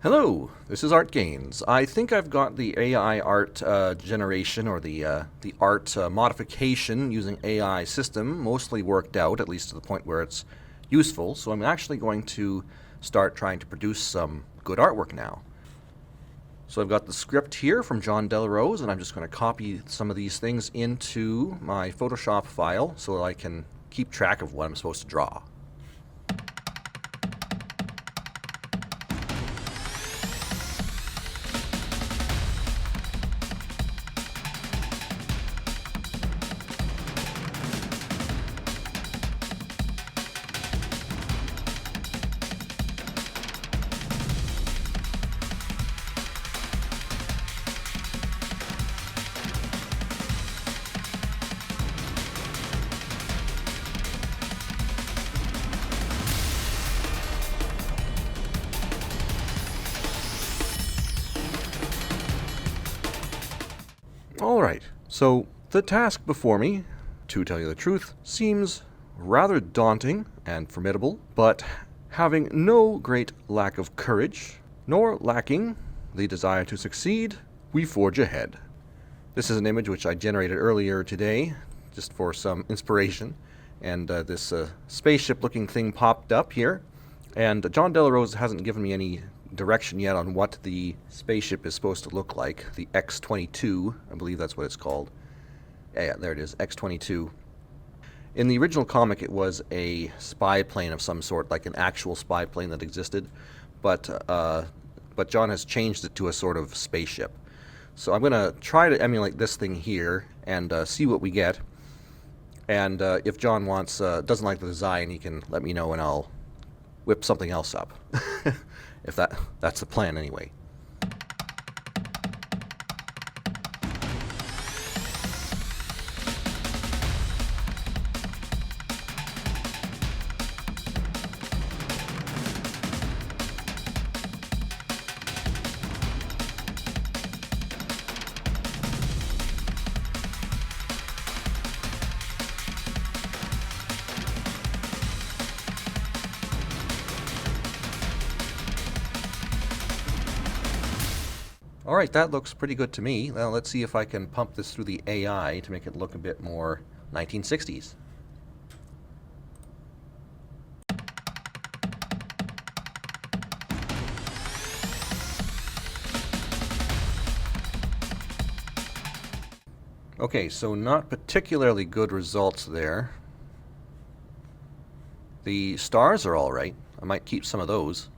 Hello, this is Art Gains. I think I've got the AI art generation or the art modification using AI system mostly worked out, at least to the point where it's useful. So I'm actually going to start trying to produce some good artwork now. So I've got the script here from John Delarose, and I'm just going to copy some of these things into my Photoshop file so that I can keep track of what I'm supposed to draw. Alright, so the task before me, to tell you the truth, seems rather daunting and formidable, but having no great lack of courage, nor lacking the desire to succeed, we forge ahead. This is an image which I generated earlier today, just for some inspiration, and this spaceship-looking thing popped up here, and John Delarose hasn't given me any direction yet on what the spaceship is supposed to look like. The X-22, I believe that's what it's called. Yeah, there it is, X-22. In the original comic, it was a spy plane of some sort, like an actual spy plane that existed, but John has changed it to a sort of spaceship. So I'm going to try to emulate this thing here and see what we get. And if John doesn't like the design, he can let me know and I'll whip something else up. If that's the plan anyway. Alright, that looks pretty good to me. Now let's see if I can pump this through the AI to make it look a bit more 1960s. Okay, so not particularly good results there. The stars are alright. I might keep some of those.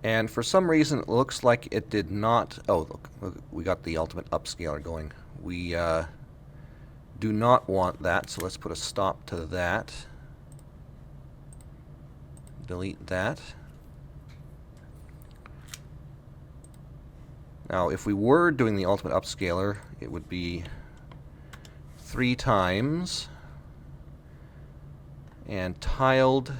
And for some reason, it looks like it did not... Oh, look, we got the ultimate upscaler going. We do not want that, so let's put a stop to that. Delete that. Now, if we were doing the ultimate upscaler, it would be 3 times and tiled.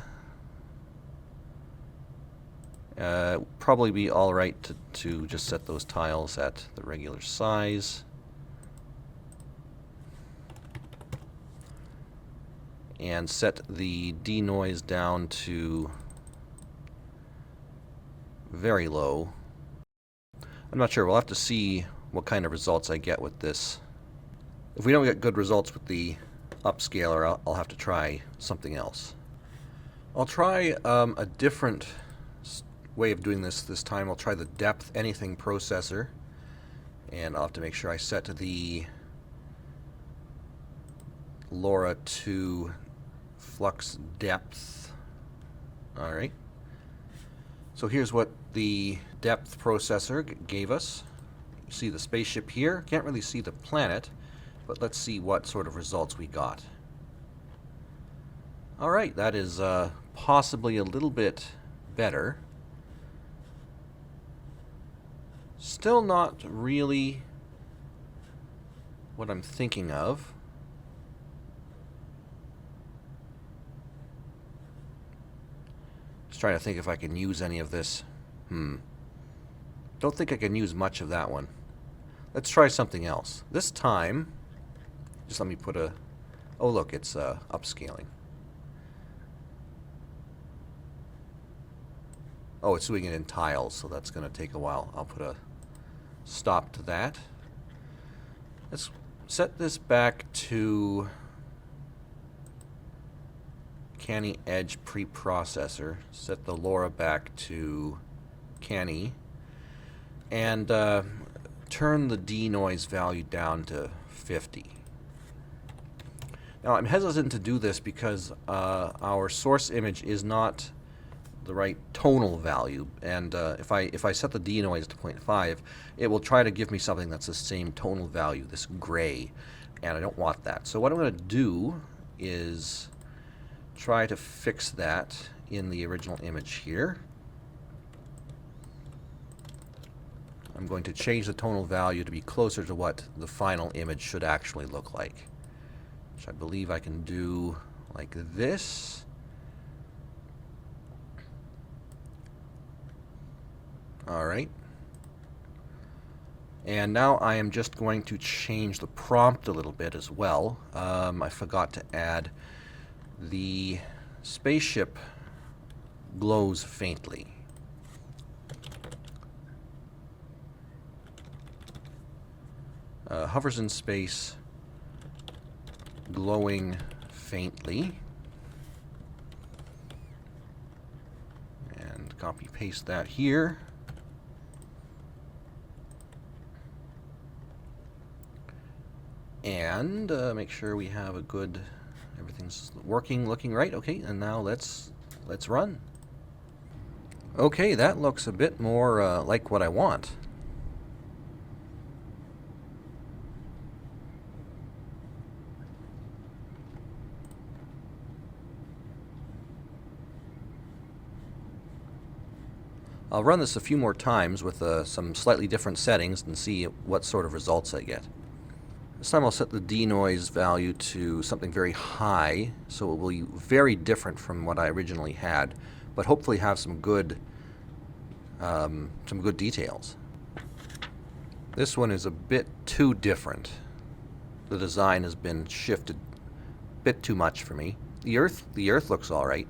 Probably be alright to just set those tiles at the regular size. And set the denoise down to very low. I'm not sure. We'll have to see what kind of results I get with this. If we don't get good results with the upscaler, I'll have to try something else. I'll try a different way of doing this time. I'll try the depth anything processor, and I'll have to make sure I set the LoRa to flux depth. Alright, so here's what the depth processor gave us. You see the spaceship here. Can't really see the planet, but let's see what sort of results we got. Alright, that is possibly a little bit better. Still not really what I'm thinking of. Just trying to think if I can use any of this. Don't think I can use much of that one. Let's try something else. This time, just let me put a... Oh look, it's upscaling. Oh, it's doing it in tiles, so that's going to take a while. I'll put a stop to that. Let's set this back to Canny Edge preprocessor. Set the LoRa back to Canny. And turn the denoise value down to 50. Now I'm hesitant to do this because our source image is not the right tonal value, and if I set the denoise to 0.5, it will try to give me something that's the same tonal value, this gray, and I don't want that. So what I'm going to do is try to fix that in the original image here. I'm going to change the tonal value to be closer to what the final image should actually look like, which I believe I can do like this. Alright. And now I am just going to change the prompt a little bit as well. I forgot to add the spaceship glows faintly. Hovers in space, glowing faintly. And copy paste that here. And make sure we have a good, everything's working, looking right. Okay, and now let's run. Okay, that looks a bit more like what I want. I'll run this a few more times with some slightly different settings and see what sort of results I get. This time I'll set the denoise value to something very high, so it will be very different from what I originally had, but hopefully have some good details. This one is a bit too different. The design has been shifted a bit too much for me. The Earth looks all right.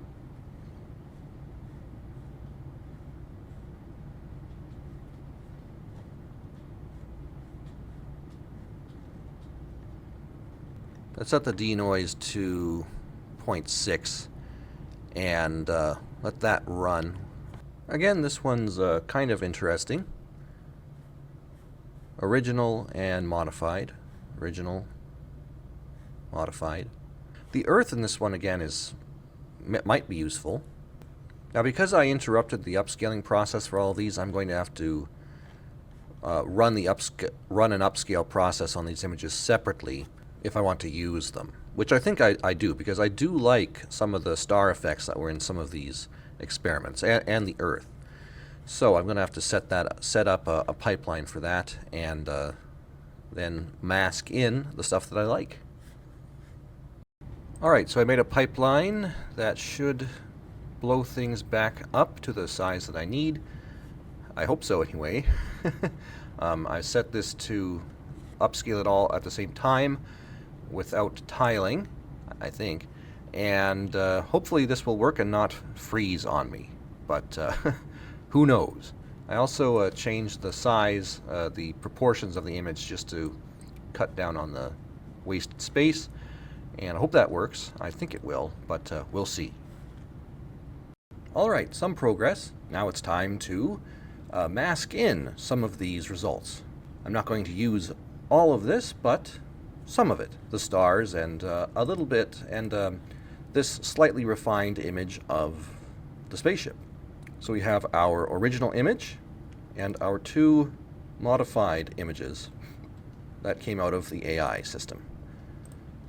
Let's set the denoise to 0.6 and let that run. Again, this one's kind of interesting. Original and modified. Original, modified. The Earth in this one again might be useful. Now, because I interrupted the upscaling process for all of these, I'm going to have to run an upscale process on these images separately if I want to use them, which I think I do, because I do like some of the star effects that were in some of these experiments, and the Earth. So I'm going to have to set up a pipeline for that, and then mask in the stuff that I like. Alright, so I made a pipeline that should blow things back up to the size that I need. I hope so anyway. I set this to upscale it all at the same time without tiling, I think, and hopefully this will work and not freeze on me, but who knows. I also changed the size, the proportions of the image just to cut down on the wasted space, and I hope that works. I think it will, but we'll see. Alright, some progress. Now it's time to mask in some of these results. I'm not going to use all of this, but some of it. The stars and a little bit, and this slightly refined image of the spaceship. So we have our original image and our two modified images that came out of the AI system.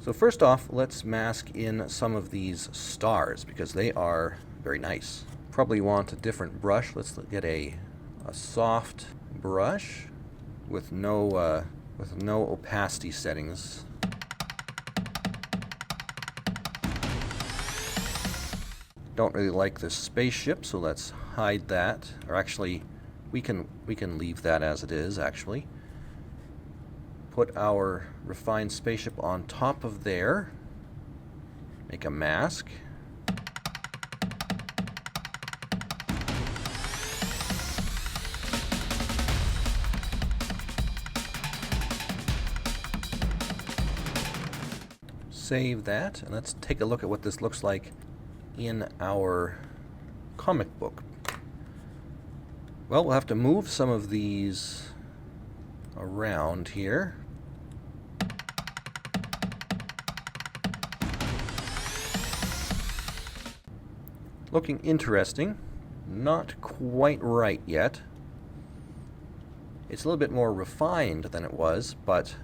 So first off, let's mask in some of these stars because they are very nice. Probably want a different brush. Let's get a soft brush with no opacity settings. Don't really like this spaceship, so let's hide that. Or actually, we can leave that as it is, actually. Put our refined spaceship on top of there. Make a mask. save that, and let's take a look at what this looks like in our comic book. Well, we'll have to move some of these around here. Looking interesting. Not quite right yet. It's a little bit more refined than it was, but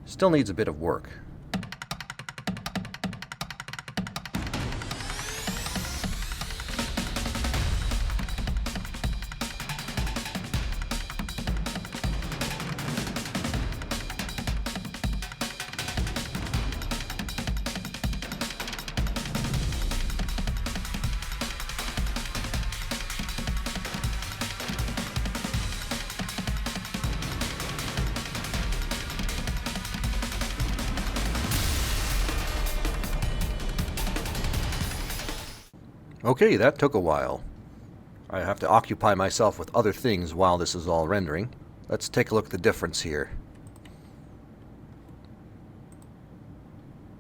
still needs a bit of work. Okay, that took a while. I have to occupy myself with other things while this is all rendering. Let's take a look at the difference here.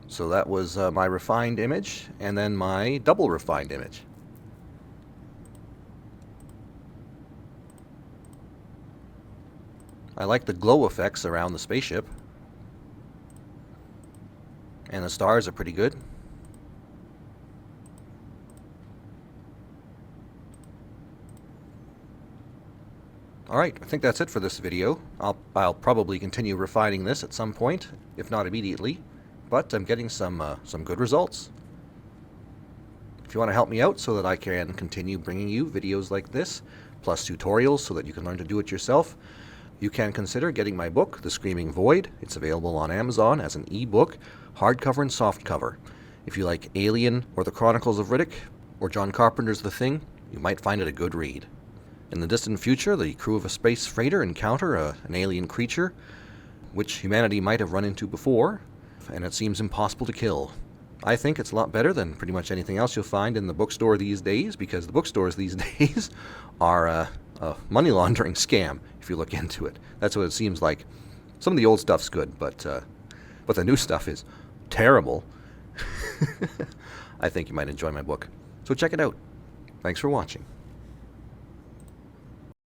So that was my refined image, and then my double refined image. I like the glow effects around the spaceship. And the stars are pretty good. Alright, I think that's it for this video. I'll probably continue refining this at some point, if not immediately, but I'm getting some good results. If you want to help me out so that I can continue bringing you videos like this, plus tutorials so that you can learn to do it yourself, you can consider getting my book, The Screaming Void. It's available on Amazon as an ebook, hardcover and softcover. If you like Alien or The Chronicles of Riddick or John Carpenter's The Thing, you might find it a good read. In the distant future, the crew of a space freighter encounter an alien creature, which humanity might have run into before, and it seems impossible to kill. I think it's a lot better than pretty much anything else you'll find in the bookstore these days, because the bookstores these days are a money laundering scam, if you look into it. That's what it seems like. Some of the old stuff's good, but the new stuff is terrible. I think you might enjoy my book. So check it out. Thanks for watching.